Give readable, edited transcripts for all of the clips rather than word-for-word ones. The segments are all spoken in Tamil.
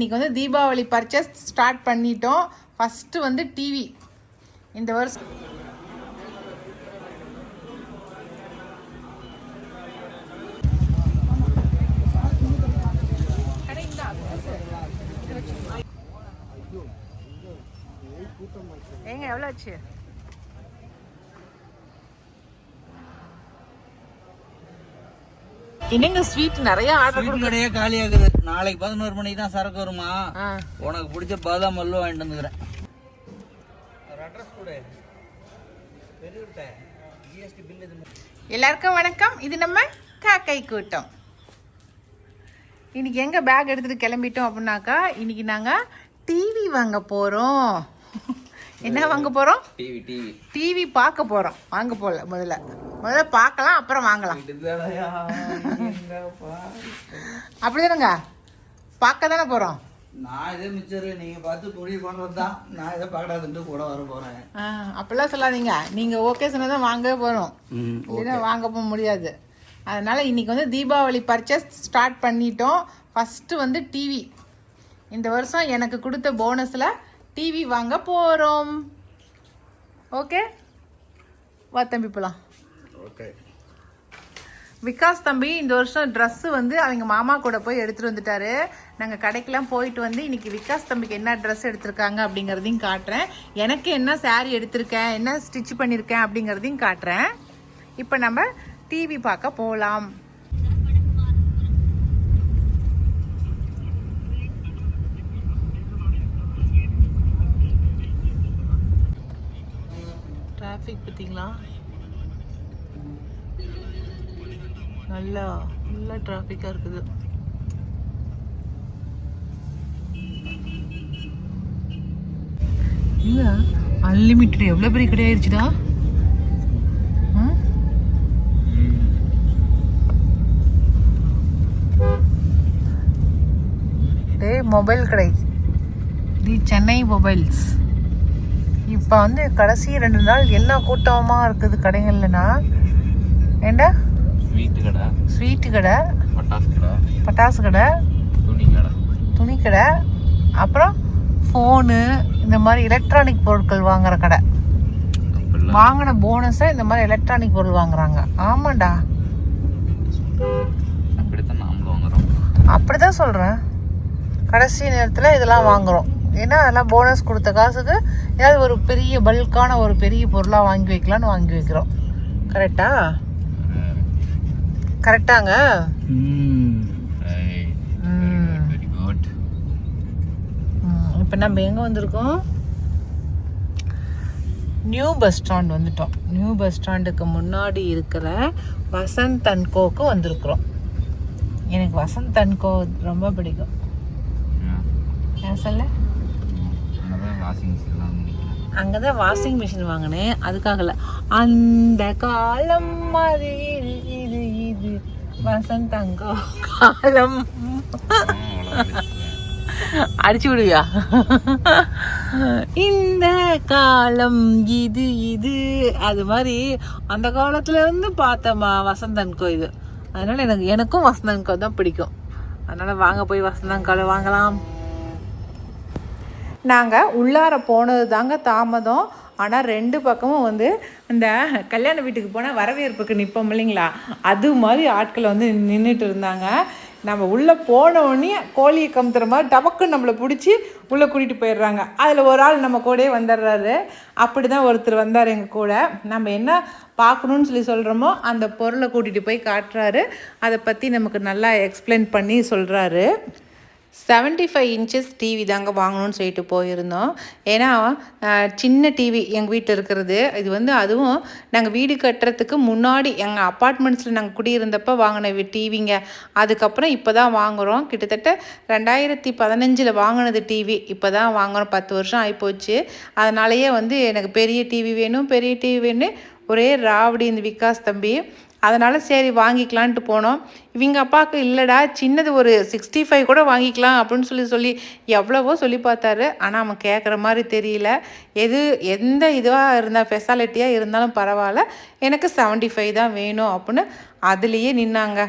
இன்னைக்கு வந்து தீபாவளி பர்ச்சேஸ் ஸ்டார்ட் பண்ணிட்டோம். ஃபஸ்ட்டு வந்து டிவி. இந்த வருஷம் ஏங்க எவ்வளோ ஆச்சு? என்னங்க ஸ்வீட் நிறைய ஆர்டர் கடையே காலி ஆகுது. நாளைக்கு 11 மணிக்கு தான் சரக்கு வருமா? உனக்கு பிடிச்ச பாதாம் மல்லு வாங்கிட்டு வந்துக்கிறேன். எல்லாருக்கும் வணக்கம். இது நம்ம காக்கை கூட்டம். இன்னைக்கு எங்க பேக் எடுத்துட்டு கிளம்பிட்டோம் அப்படின்னாக்கா, இன்னைக்கு நாங்க டிவி வாங்க போறோம். என்ன வாங்க போறோம்? டிவி பார்க்க போறோம். வாங்க போல முதல்ல பார்க்கலாம், அப்புறம் வாங்கலாம். அப்படிதானுங்க, பார்க்க தானே போறோம். நான் இதே மிச்சர் நீங்க பார்த்து முடிவு பண்றது தான். நான் இதை பார்க்கறாதுன்னு கூட வர போறேன். அப்படிலாம் சொல்லாதீங்க. நீங்க ஓகே சொன்னதான் வாங்கவே போறோம், இல்லைன்னா வாங்க போக முடியாது. அதனால இன்னைக்கு வந்து தீபாவளி பர்ச்சேஸ் ஸ்டார்ட் பண்ணிட்டோம். ஃபர்ஸ்ட் வந்து டிவி. இந்த வருஷம் எனக்கு கொடுத்த போனஸ்ல டிவி வாங்க போறோம். ஓகே வா தம்பி போலாம். ஓகே. விகாஸ் தம்பி இந்த வருஷம் ட்ரெஸ்ஸு வந்து அவங்க மாமா கூட போய் எடுத்துகிட்டு வந்துட்டாரு. நாங்கள் கடைக்கெல்லாம் போயிட்டு வந்து இன்னைக்கு விகாஸ் தம்பிக்கு என்ன ட்ரெஸ் எடுத்திருக்காங்க அப்படிங்கிறதையும் காட்டுறேன். எனக்கு என்ன சாரீ எடுத்திருக்கேன், என்ன ஸ்டிச் பண்ணியிருக்கேன் அப்படிங்கிறதையும் காட்டுறேன். இப்போ நம்ம டிவி பார்க்க போகலாம். டிராஃபிக் பார்த்தீங்களா? நல்லா டிராஃபிக்காக இருக்குது. இல்லை அன்லிமிட்டட் எவ்வளோ பெரிய கிடையாயிருச்சுடா. மொபைல் கடை தி சென்னை மொபைல்ஸ். இப்போ வந்து கடைசி 2 நாள் என்ன கூட்டமாக இருக்குது கடைகள்லனா. ஏண்டா ஸ்வீட்டு கடை, பட்டாசு கடை, துணி கடை, அப்புறம் ஃபோனு, இந்த மாதிரி எலக்ட்ரானிக் பொருட்கள் வாங்குற கடை. வாங்கின போனஸை இந்த மாதிரி எலக்ட்ரானிக் பொருள் வாங்குறாங்க. ஆமாண்டா, அப்படிதான் சொல்கிறேன். கடைசி நேரத்தில் இதெல்லாம் வாங்குகிறோம். ஏன்னா அதெல்லாம் போனஸ் கொடுத்த காசுக்கு ஏதாவது ஒரு பெரிய பல்கான ஒரு பெரிய பொருளாக வாங்கி வைக்கலான்னு வாங்கி வைக்கிறோம். கரெக்டாங்க. இப்போ நம்ம எங்கே வந்திருக்கோம்? நியூ பஸ் ஸ்டாண்ட் வந்துட்டோம். நியூ பஸ் ஸ்டாண்டுக்கு முன்னாடி இருக்கிற வசந்த் அண்ட் கோக்கு வந்திருக்கிறோம். எனக்கு வசந்த் அண்ட் கோ ரொம்ப பிடிக்கும். ஏன் சொல்ல? அங்கதான் வாஷிங் மிஷின் வாங்கினேன், அதுக்காகல. அந்த காலம் அது இது வசந்தங்கோ காலம். அடிச்சு விடுவியா? இந்த காலம் இது அது மாதிரி அந்த காலத்துல இருந்து பார்த்தமா வசந்தன்கோ இது. அதனால எனக்கும் வசந்தன்கோ தான் பிடிக்கும். அதனால வாங்க போய் வசந்தன்கோல வாங்கலாம். நாங்கள் உள்ளார போனது தாங்க தாமதம். ஆனால் 2 பக்கமும் வந்து இந்த கல்யாண வீட்டுக்கு போனால் வரவேற்புக்கு நிற்போம் இல்லைங்களா, அது மாதிரி ஆட்கள் வந்து நின்றுட்டு இருந்தாங்க. நம்ம உள்ளே போனோடனே கோழியை கமுத்துற மாதிரி டபக்குன்னு நம்மளை பிடிச்சி உள்ளே கூட்டிகிட்டு போயிடுறாங்க. அதில் ஒரு ஆள் நம்ம கூடயே வந்துடுறாரு. அப்படி தான் ஒருத்தர் வந்தார் எங்கள் கூட. நம்ம என்ன பார்க்கணுன்னு சொல்கிறோமோ அந்த பொருளை கூட்டிகிட்டு போய் காட்டுறாரு. அதை பற்றி நமக்கு நல்லா எக்ஸ்பிளைன் பண்ணி சொல்கிறாரு. 75 இன்ச்சஸ் டிவி தாங்க வாங்கணும்னு சொல்லிட்டு போயிருந்தோம். ஏன்னா சின்ன டிவி எங்கள் வீட்டில் இருக்கிறது. இது வந்து அதுவும் நாங்கள் வீடு கட்டுறதுக்கு முன்னாடி எங்கள் அப்பார்ட்மெண்ட்ஸில் நாங்கள் குடியிருந்தப்போ வாங்கின டிவிங்க. அதுக்கப்புறம் இப்போ தான் வாங்குகிறோம். கிட்டத்தட்ட 2015 வாங்கினது டிவி. இப்போ தான் வாங்குகிறோம். 10 வருஷம் ஆகிப்போச்சு. அதனாலேயே வந்து எனக்கு பெரிய டிவி வேணும் ஒரே ராவடி இந்த விகாஸ் தம்பி. அதனால் சரி வாங்கிக்கலான்ட்டு போனோம். இவங்க அப்பாவுக்கு இல்லைடா சின்னது ஒரு 65 கூட வாங்கிக்கலாம் அப்படின்னு சொல்லி எவ்வளவோ சொல்லி பார்த்தாரு. ஆனால் அவன் கேட்குற மாதிரி தெரியல. எந்த இதுவாக இருந்தால் ஸ்பெஷாலிட்டியாக இருந்தாலும் பரவாயில்ல, எனக்கு 75 தான் வேணும் அப்படின்னு அதுலேயே நின்னாங்க.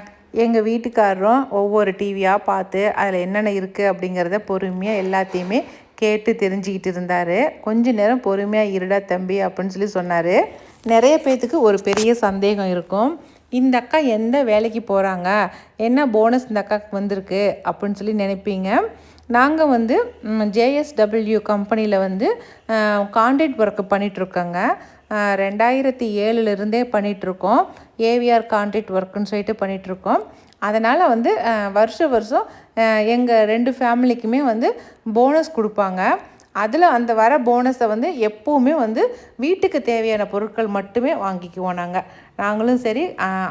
எங்கள் வீட்டுக்காரரும் ஒவ்வொரு டிவியாக பார்த்து அதில் என்னென்ன இருக்குது அப்படிங்கிறத பொறுமையாக எல்லாத்தையுமே கேட்டு தெரிஞ்சுக்கிட்டு இருந்தார். கொஞ்ச நேரம் பொறுமையாக இருடா தம்பி அப்படின்னு சொல்லி சொன்னார். நிறைய பேர்த்துக்கு ஒரு பெரிய சந்தேகம் இருக்கும், இந்த அக்கா எந்த வேலைக்கு போகிறாங்க, என்ன போனஸ் இந்த அக்காவுக்கு வந்திருக்கு அப்படின்னு சொல்லி நினைப்பீங்க. நாங்கள் வந்து JSW கம்பெனியில் வந்து கான்ட்ராக்ட் ஒர்க்கு பண்ணிகிட்ருக்கோங்க. 2007 பண்ணிகிட்ருக்கோம். AVR கான்ட்ராக்ட் ஒர்க்குன்னு சொல்லிட்டு பண்ணிகிட்ருக்கோம். அதனால் வந்து வருஷம் எங்கள் 2 ஃபேமிலிக்குமே வந்து போனஸ் கொடுப்பாங்க. அதில் அந்த வர போனஸை வந்து எப்போவுமே வந்து வீட்டுக்கு தேவையான பொருட்கள் மட்டுமே வாங்கிக்குவோம். நாங்களும் சரி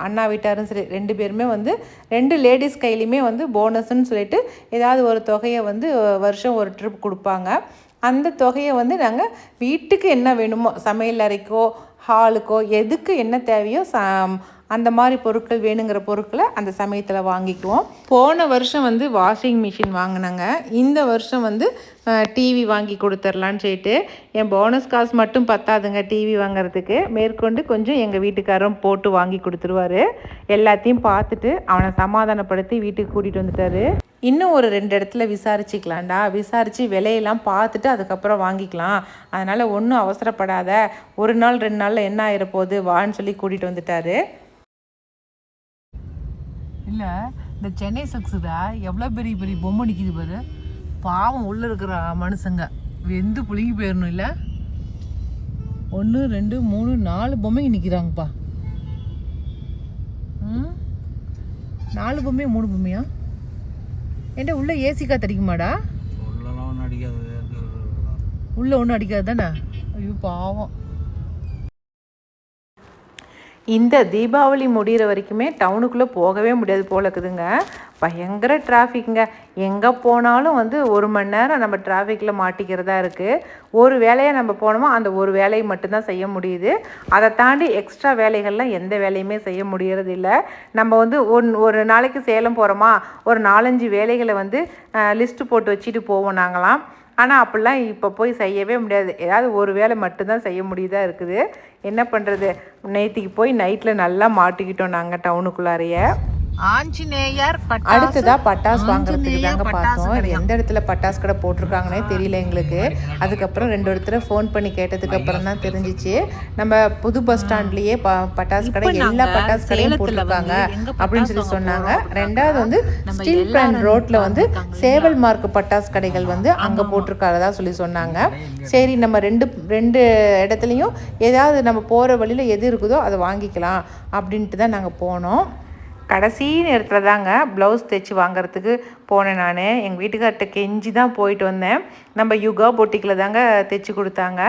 அண்ணா வீட்டாரும் சரி 2 பேருமே வந்து 2 லேடிஸ் கையிலையுமே வந்து போனஸ்ன்னு சொல்லிட்டு ஏதாவது ஒரு தொகையை வந்து வருஷம் ஒரு ட்ரிப் கொடுப்பாங்க. அந்த தொகையை வந்து நாங்கள் வீட்டுக்கு என்ன வேணுமோ, சமையல் அறைக்கோ ஹாலுக்கோ எதுக்கு என்ன தேவையோ அந்த மாதிரி பொருட்கள் வேணுங்கிற பொருட்களை அந்த சமயத்தில் வாங்கிக்குவோம். போன வருஷம் வந்து வாஷிங் மிஷின் வாங்கினாங்க. இந்த வருஷம் வந்து டிவி வாங்கி கொடுத்துர்லான்னு சொல்லிட்டு, என் போனஸ் காசு மட்டும் பத்தாதுங்க டிவி வாங்கிறதுக்கு, மேற்கொண்டு கொஞ்சம் எங்கள் வீட்டுக்காரரும் போட்டு வாங்கி கொடுத்துருவாரு. எல்லாத்தையும் பார்த்துட்டு அவனை சமாதானப்படுத்தி வீட்டுக்கு கூட்டிகிட்டு வந்துட்டார். இன்னும் ஒரு 2 இடத்துல விசாரிச்சுக்கலாம்டா, விசாரித்து விலையெல்லாம் பார்த்துட்டு அதுக்கப்புறம் வாங்கிக்கலாம், அதனால் ஒன்றும் அவசரப்படாத, 1 நாள் 2 நாளில் என்ன ஆயிரப்போகுது வான்னு சொல்லி கூட்டிகிட்டு வந்துட்டார். இல்லை, இந்த சென்னை சக்ஸுடா எவ்வளோ பெரிய பெரிய பொம்மை நிற்கிது பாரு, பாவம் உள்ளே இருக்கிற மனுஷங்க வெந்து புளிங்கி போயிடணும். இல்லை 1 2 3 4 பொம்மைங்க நிற்கிறாங்கப்பா. 4 பொம்மையா 3 பொம்மையா? ஏன்டா உள்ளே ஏசி காற்று அடிக்குமாடா? உள்ளே ஒன்றும் அடிக்காது தானே? ஐயோ பாவம். இந்த தீபாவளி முடிகிற வரைக்குமே டவுனுக்குள்ளே போகவே முடியாது போல இருக்குதுங்க. பயங்கர டிராஃபிக்குங்க. எங்கே போனாலும் வந்து 1 மணி நேரம் நம்ம டிராஃபிக்கில் மாட்டிக்கிறதா இருக்குது. ஒரு வேலையை நம்ம போனோமோ அந்த ஒரு வேலையை மட்டும்தான் செய்ய முடியுது. அதை தாண்டி எக்ஸ்ட்ரா வேலைகள்லாம் எந்த வேலையுமே செய்ய முடியறது இல்லை. நம்ம வந்து ஒரு நாளைக்கு சேலம் போகிறோமா, ஒரு 4-5 வேலைகளை வந்து லிஸ்ட்டு போட்டு வச்சுட்டு போவோம் நாங்களாம். ஆனால் அப்படிலாம் இப்போ போய் செய்யவே முடியாது. ஏதாவது ஒரு வேலை மட்டும்தான் செய்ய முடியுதா இருக்குது. என்ன பண்ணுறது, நேற்றுக்கு போய் நைட்டில் நல்லா மாட்டிக்கிட்டோம் நாங்கள் டவுனுக்குள்ளாரையே. ஆஞ்சநேயர் அடுத்ததாக பட்டாசு வாங்குறதுக்கு தாங்க பார்த்தோம். எந்த இடத்துல பட்டாசு கடை போட்டிருக்காங்கன்னே தெரியல எங்களுக்கு. அதுக்கப்புறம் 2 இடத்துல ஃபோன் பண்ணி கேட்டதுக்கு அப்புறம் தான் தெரிஞ்சிச்சு, நம்ம புது பஸ் ஸ்டாண்ட்லேயே பட்டாசு கடை, எல்லா பட்டாசு கடையும் போட்டிருக்காங்க அப்படின்னு சொல்லி சொன்னாங்க. 2வது வந்து ஸ்டீல் பிளான்ட் ரோட்டில் வந்து சேவல் மார்க் பட்டாசு கடைகள் வந்து அங்கே போட்டிருக்காரதா சொல்லி சொன்னாங்க. சரி, நம்ம ரெண்டு இடத்துலையும் ஏதாவது நம்ம போகிற வழியில் எது இருக்குதோ அதை வாங்கிக்கலாம் அப்படின்ட்டு தான் நாங்கள் போனோம். கடைசி நேரத்தில் தாங்க ப்ளவுஸ் தைச்சி வாங்கிறதுக்கு போனேன். நான் எங்கள் வீட்டுக்கார்ட்ட கெஞ்சி தான் போயிட்டு வந்தேன். நம்ம யுகா பொட்டிக்கில் தாங்க தைச்சி கொடுத்தாங்க.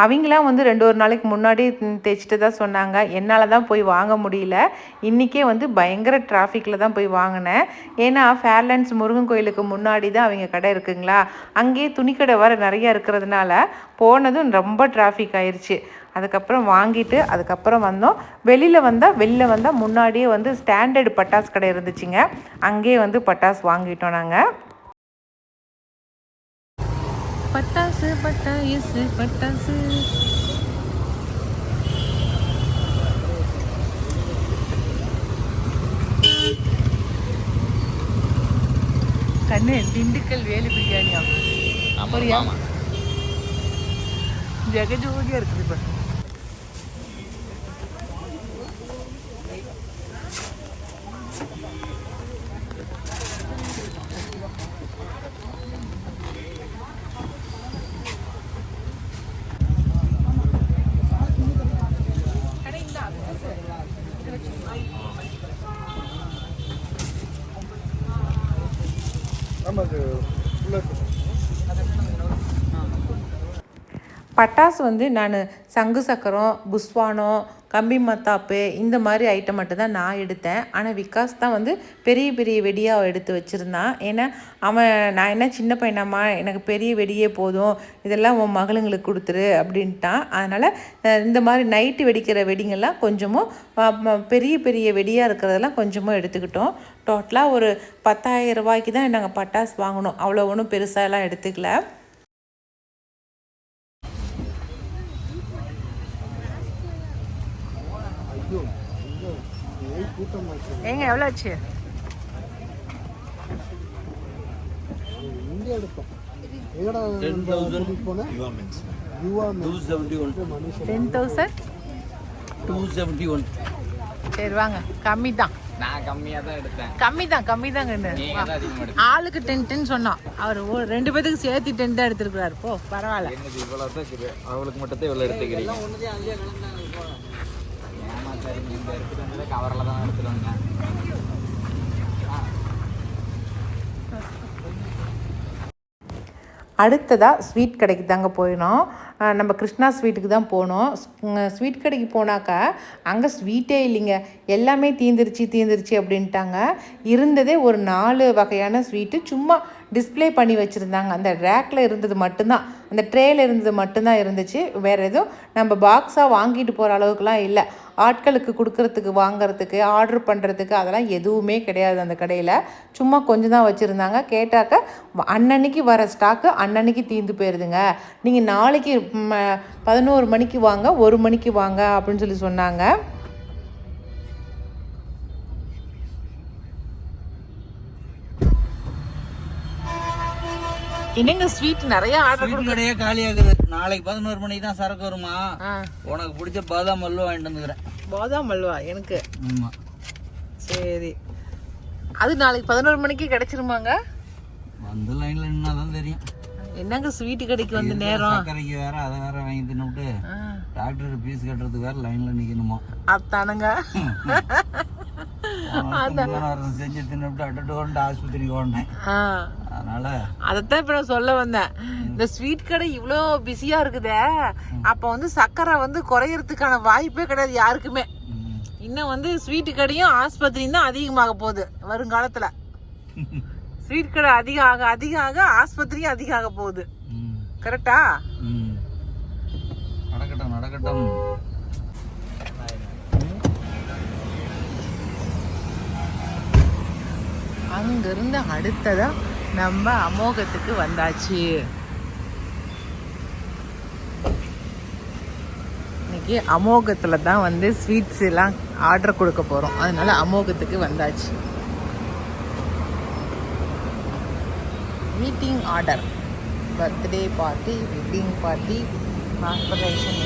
அவங்களாம் வந்து 2 நாளைக்கு முன்னாடி தைச்சிட்டு தான் சொன்னாங்க. என்னால் தான் போய் வாங்க முடியல. இன்றைக்கே வந்து பயங்கர டிராஃபிக்கில் தான் போய் வாங்கினேன். ஏன்னா ஃபேர்லேண்ட்ஸ் முருகன் கோயிலுக்கு முன்னாடி தான் அவங்க கடை இருக்குங்களா, அங்கேயே துணிக்கடை வர நிறையா இருக்கிறதுனால போனதும் ரொம்ப டிராஃபிக் ஆயிடுச்சு. அதுக்கப்புறம் வாங்கிட்டு அதுக்கப்புறம் வந்தோம். வெளியில் வந்தால் முன்னாடியே வந்து ஸ்டாண்டர்டு பட்டாசு கடை இருந்துச்சுங்க. அங்கேயே வந்து பட்டாசு வாங்கிட்டோம் நாங்கள். பட்டாசு பட்டாசு பட்டாசு கண்ணு திண்டுக்கல் வேலு பிரியாணியா ஜெகஜோதியாக இருக்குது. இப்போ பட்டாசு வந்து நான் சங்கு சக்கரம், புஸ்வானம், கம்பி மத்தாப்பு இந்த மாதிரி ஐட்டம் மட்டும்தான் நான் எடுத்தேன். ஆனால் விகாஸ் தான் வந்து பெரிய பெரிய வெடியாக எடுத்து வச்சுருந்தான். ஏன்னா நான் என்ன சின்ன பையனாம்மா, எனக்கு பெரிய வெடியே போதும், இதெல்லாம் உன் மகளுங்களுக்கு கொடுத்துரு அப்படின்ட்டான். அதனால் இந்த மாதிரி நைட்டு வெடிக்கிற வெடிங்கெல்லாம் கொஞ்சமும் பெரிய பெரிய வெடியாக இருக்கிறதெல்லாம் கொஞ்சமும் எடுத்துக்கிட்டோம். டோட்டலாக ஒரு 10,000 ரூபாய்க்கு தான் நாங்கள் பட்டாசு வாங்கினோம். அவ்வளோ ஒன்றும் பெருசாலாம் எடுத்துக்கல. ஏங்க எவ்வளோ ஆச்சு? இங்கே எடுத்தோம் எங்கடா கூட்டிகிட்டு போனேன் யுவா 271 10,000. 271. சரி வாங்க, கம்மி தான். நான் கம்மியா தான் எடுத்தேன். கம்மி தாங்க. ஆளுக்கு 10 சொன்னோம். அவர் ரெண்டு பேத்துக்கு சேர்த்து 10 தான் எடுத்துருக்காரு. போ பரவாயில்ல. என்னது இவ்வளவு தான் இருக்குது, அவளுக்கு மட்டும் தான் இவ்வளவு எடுத்துக்கிறீங்க. ஏமா சரி, இந்த எடுத்துட்டு வந்தது கவரில் தான் எடுத்துட்டு வந்தேன். அடுத்ததாக ஸ்வீட் கடைக்கு தாங்க போயினோம். நம்ம கிருஷ்ணா ஸ்வீட்டுக்கு தான் போனோம். ஸ்வீட் கடைக்கு போனாக்கா அங்கே ஸ்வீட்டே இல்லைங்க, எல்லாமே தீந்துருச்சு அப்படின்ட்டாங்க. இருந்ததே ஒரு 4 வகையான ஸ்வீட்டு சும்மா டிஸ்ப்ளே பண்ணி வச்சுருந்தாங்க. அந்த ரேக்கில் இருந்தது மட்டும்தான், அந்த ட்ரேயில் இருந்தது மட்டும்தான் இருந்துச்சு. வேறு எதுவும் நம்ம பாக்ஸாக வாங்கிட்டு போகிற அளவுக்குலாம் இல்லை. ஆட்களுக்கு கொடுக்கறதுக்கு, வாங்கிறதுக்கு, ஆர்டர் பண்ணுறதுக்கு அதெல்லாம் எதுவுமே கிடையாது அந்த கடையில். சும்மா கொஞ்சம் தான் வச்சுருந்தாங்க. கேட்டாக்க அன்னன்னைக்கு வர ஸ்டாக்கு அன்னன்னைக்கு தீர்ந்து போயிடுதுங்க, நீங்கள் நாளைக்கு 11 மணிக்கு வாங்க, 1 மணிக்கு வாங்க அப்படின்னு சொல்லி சொன்னாங்க. என்னங்க ஸ்வீட் நிறைய ஆர்டர் கடையே காலி ஆகுது. நாளைக்கு 11 மணிக்கு தான் சரக்கு வருமா. உனக்கு பிடிச்ச பாதாம் அல்வா வாங்கிட்டு வந்துக்கிறேன். பாதாம் அல்வா எனக்கு? ஆமா. சரி, அது நாளைக்கு 11 மணிக்கு கிடைச்சிருமாங்க? வந்து லைன்ல நின்னாதான் தெரியும். என்னங்க ஸ்வீட் கடைக்கு வந்து நேரம், சர்க்கரைக்கு வேற அதை வேற வாங்கி தின்னுட்டு டாக்டர் ஃபீஸ் கட்டுறதுக்கு வேற லைன்ல நிக்கணுமா. அதானுங்க. செஞ்சு தின்னுட்டு அட்டோண்டு ஆஸ்பத்திரிக்கு ஓடினேன். அதனால அதைத்தான் இப்ப நான் சொல்ல வந்தேன். இந்த ஸ்வீட் கடை இவ்வளோ பிஸியா இருக்குதே, அப்ப வந்து சர்க்கரை வந்து குறையறதுக்கான வாய்ப்பே கிடையாது யாருக்குமே. இன்னும் வந்து ஸ்வீட் கடையும் ஆஸ்பத்திரியும் தான் அதிகமாக போகுது வருங்காலத்துல. ஸ்வீட் கடை அதிகம் ஆக ஆஸ்பத்திரியும் அதிகம் ஆக போகுது. கரெக்டா? நடக்கட்டும். அங்கிருந்து அடுத்ததா நம்ம அமோகத்துக்கு வந்தாச்சு. இன்னைக்கு அமோகத்துல தான் வந்து ஸ்வீட்ஸ் எல்லாம் ஆர்டர் கொடுக்க போறோம். அதனால அமோகத்துக்கு வந்தாச்சு. Meeting order, birthday party, wedding party, corporation.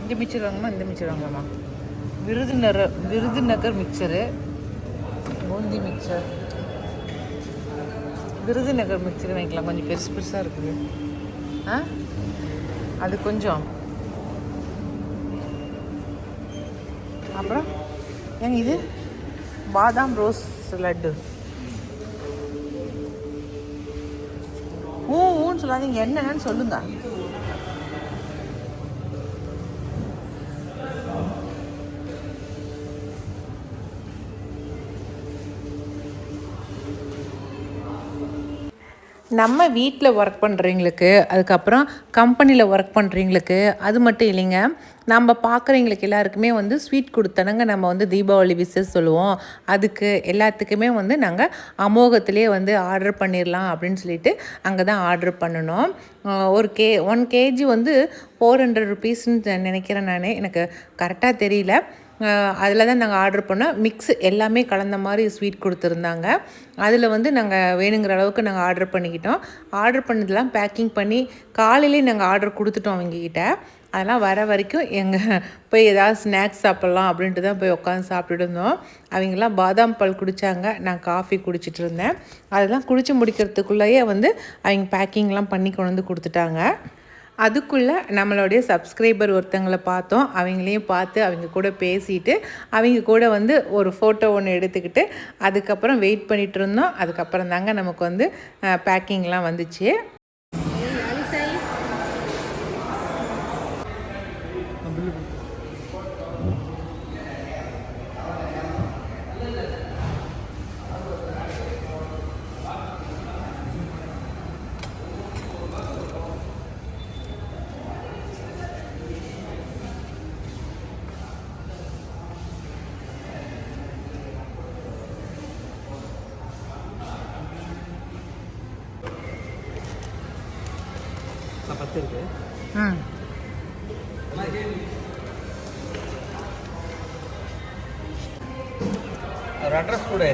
இந்த மிக்சர் வாங்கம்மா, இந்த மிக்சர் வாங்கம்மா. Virudhunagar mixture, boondi mixture, Virudhunagar mixture வாங்கிக்கலாம். கொஞ்சம் பெருசாக இருக்குது. அது கொஞ்சம். அப்புறம் ஏங்க இது பாதாம் ரோஸ் லட்டு. ஊன்னு சொல்லாதீங்க, என்னன்னு சொல்லுங்க. நம்ம வீட்டில் ஒர்க் பண்ணுறவங்களுக்கு, அதுக்கப்புறம் கம்பெனியில் ஒர்க் பண்ணுறவங்களுக்கு, அது மட்டும் இல்லைங்க, நம்ம பார்க்குறவங்களுக்கு எல்லாருக்குமே வந்து ஸ்வீட் கொடுத்தனங்க நம்ம வந்து தீபாவளி விஷஸ் சொல்லுவோம். அதுக்கு எல்லாத்துக்குமே வந்து நாங்கள் அமோகத்திலே வந்து ஆர்டர் பண்ணிடலாம் அப்படின்னு சொல்லிட்டு அங்கே தான் ஆர்டர் பண்ணணும். 1 kg வந்து 400 ருபீஸ்ன்னு நினைக்கிறேன் நான், எனக்கு கரெக்டாக தெரியல. அதில் தான் நாங்கள் ஆர்டர் பண்ணோம். மிக்ஸ் எல்லாமே கலந்த மாதிரி ஸ்வீட் கொடுத்துருந்தாங்க. அதில் வந்து நாங்கள் வேணுங்கிற அளவுக்கு நாங்கள் ஆர்டர் பண்ணிக்கிட்டோம். ஆர்டர் பண்ணதெல்லாம் பேக்கிங் பண்ணி காலையிலே நாங்கள் ஆர்டர் கொடுத்துட்டோம் அவங்கக்கிட்ட. அதெல்லாம் வர வரைக்கும் எங்கள் போய் ஏதாவது ஸ்நாக்ஸ் சாப்பிட்லாம் அப்படின்ட்டு தான் போய் உட்காந்து சாப்பிட்டுட்டு இருந்தோம். அவங்கெல்லாம் பாதாம் பால் குடித்தாங்க, நான் காஃபி குடிச்சிட்டு இருந்தேன். அதெல்லாம் குடிச்சு முடிக்கிறதுக்குள்ளேயே வந்து அவங்க பேக்கிங்லாம் பண்ணி கொண்டு வந்து கொடுத்துட்டாங்க. அதுக்குள்ளே நம்மளுடைய சப்ஸ்கிரைபர் ஒருத்தங்களை பார்த்தோம். அவங்களையும் பார்த்து அவங்க கூட பேசிட்டு அவங்க கூட வந்து ஒரு ஃபோட்டோ ஒன்று எடுத்துக்கிட்டு அதுக்கப்புறம் வெயிட் பண்ணிகிட்டு இருந்தோம். அதுக்கப்புறம் தாங்க நமக்கு வந்து பேக்கிங்லாம் வந்துச்சு. ஒரு அட்ரஸ் கொடு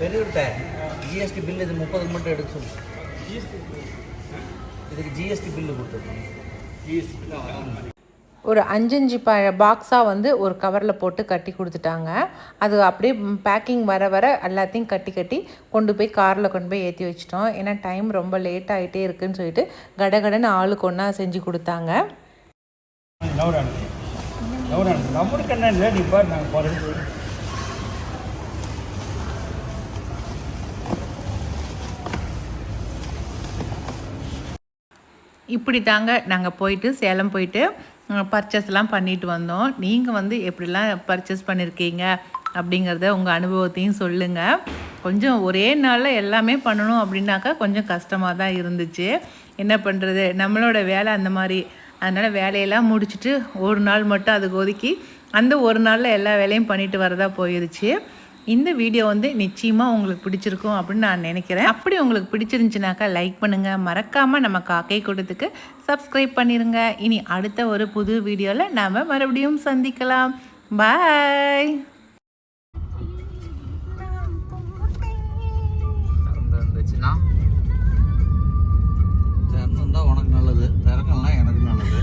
பெரியவிட்ட ஜிஎஸ்டி பில் இது 30 மட்டும் எடுக்க சொல்லு. இதுக்கு ஜிஎஸ்டி பில்லு கொடுத்துருக்கோம். ஒரு 5 பாக்ஸாக வந்து ஒரு கவரில் போட்டு கட்டி கொடுத்துட்டாங்க. அது அப்படியே பேக்கிங் வர வர எல்லாத்தையும் கட்டி கொண்டு போய் காரில் கொண்டு போய் ஏற்றி வச்சிட்டோம். ஏன்னா டைம் ரொம்ப லேட் ஆகிட்டே இருக்குதுன்னு சொல்லிட்டு கடகடன்னு ஆளுக்கு ஒன்றா செஞ்சு கொடுத்தாங்க. இப்படி தாங்க நாங்கள் போயிட்டு சேலம் போயிட்டு பர்ச்சேஸ்லாம் பண்ணிட்டு வந்தோம். நீங்கள் வந்து எப்படிலாம் பர்ச்சேஸ் பண்ணியிருக்கீங்க அப்படிங்கிறத உங்கள் அனுபவத்தையும் சொல்லுங்கள். கொஞ்சம் ஒரே நாளில் எல்லாமே பண்ணணும் அப்படின்னாக்கா கொஞ்சம் கஷ்டமாக தான் இருந்துச்சு. என்ன பண்ணுறது, நம்மளோட வேலை அந்த மாதிரி. அதனால் வேலையெல்லாம் முடிச்சுட்டு ஒரு நாள் மட்டும் அதுக்கு ஒதுக்கி அந்த ஒரு நாளில் எல்லா வேலையும் பண்ணிட்டு வரதா போயிடுச்சு. இந்த வீடியோ வந்து நிச்சயமாக உங்களுக்கு பிடிச்சிருக்கும் அப்படின்னு நான் நினைக்கிறேன். அப்படி உங்களுக்கு பிடிச்சிருந்துச்சுனாக்கா லைக் பண்ணுங்கள். மறக்காமல் நம்ம காக்கை கூட்டத்துக்கு சப்ஸ்கிரைப் பண்ணிடுங்க. இனி அடுத்த ஒரு புது வீடியோவில் நாம் மறுபடியும் சந்திக்கலாம். பாய். இருந்துச்சுன்னா திறந்துருந்தா உனக்கு நல்லது, திறக்கலாம் எனக்கு நல்லது.